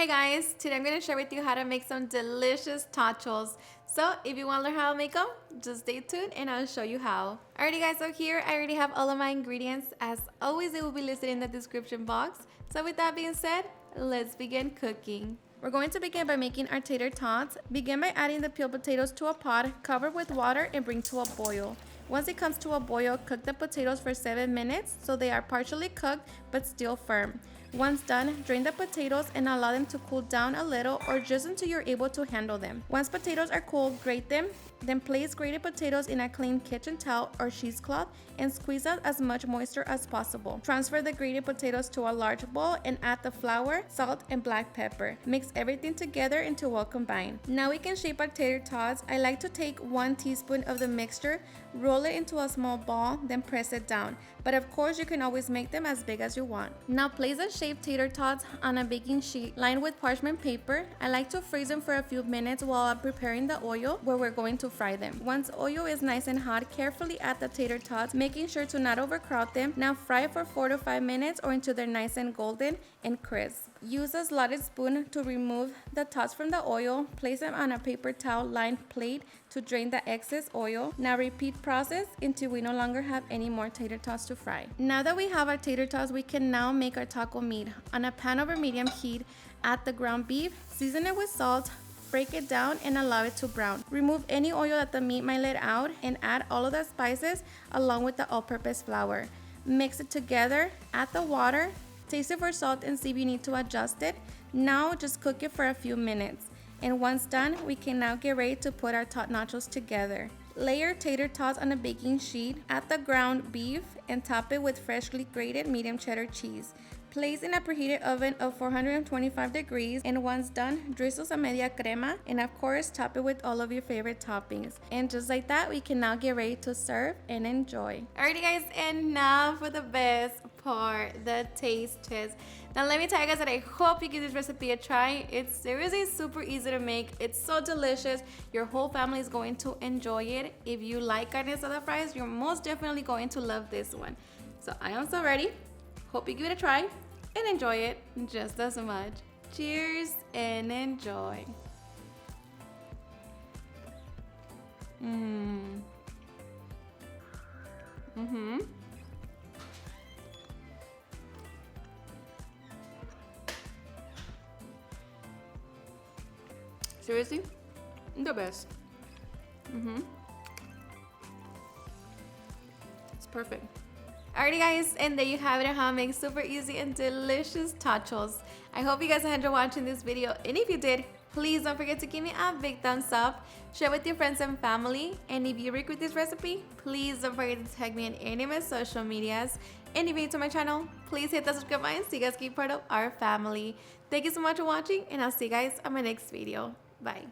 Hey guys, today I'm going to share with you how to make some delicious tachos. So if you want to learn how to make them, just stay tuned and I'll show you how. Alrighty guys, so here I already have all of my ingredients. As always, they will be listed in the description box. So with that being said, let's begin cooking. We're going to begin by making our tater tots. Begin by adding the peeled potatoes to a pot, cover with water and bring to a boil. Once it comes to a boil, cook the potatoes for 7 minutes so they are partially cooked but still firm. Once done, drain the potatoes and allow them to cool down a little or just until you're able to handle them. Once potatoes are cool, grate them. Then place grated potatoes in a clean kitchen towel or cheesecloth and squeeze out as much moisture as possible. Transfer the grated potatoes to a large bowl and add the flour, salt, and black pepper. Mix everything together until well combined. Now we can shape our tater tots. I like to take 1 teaspoon of the mixture, roll it into a small ball, then press it down. But of course, you can always make them as big as you want. Now place the shaped tater tots on a baking sheet lined with parchment paper. I like to freeze them for a few minutes while I'm preparing the oil where we're going to fry them. Once oil is nice and hot, carefully add the tater tots, making sure to not overcrowd them. Now fry for 4 to 5 minutes or until they're nice and golden and crisp. Use a slotted spoon to remove the tots from the oil. Place them on a paper towel lined plate to drain the excess oil. Now repeat process until we no longer have any more tater tots to fry. Now that we have our tater tots, we can now make our taco meat. On a pan over medium heat, add the ground beef, season it with salt, break it down and allow it to brown. Remove any oil that the meat might let out and add all of the spices along with the all-purpose flour. Mix it together, add the water, taste it for salt and see if you need to adjust it. Now just cook it for a few minutes. And once done, we can now get ready to put our tot nachos together. Layer tater tots on a baking sheet, add the ground beef and top it with freshly grated medium cheddar cheese. Place in a preheated oven of 425 degrees and once done, drizzle some media crema and of course top it with all of your favorite toppings. And just like that, we can now get ready to serve and enjoy. Alrighty guys, and now for the best part, the taste test. Now let me tell you guys that I hope you give this recipe a try. It's seriously super easy to make. It's so delicious. Your whole family is going to enjoy it. If you like carne asada fries, you're most definitely going to love this one. So I am so ready. Hope you give it a try and enjoy it just as much. Cheers and enjoy. Seriously, the best. It's perfect. Alrighty guys, and there you have it, how to make super easy and delicious tachos. I hope you guys enjoyed watching this video, and if you did, please don't forget to give me a big thumbs up, share with your friends and family, and if you agree with this recipe, please don't forget to tag me on any of my social medias. And if you're new to my channel, please hit the subscribe button so you guys can be part of our family. Thank you so much for watching, and I'll see you guys on my next video. Bye.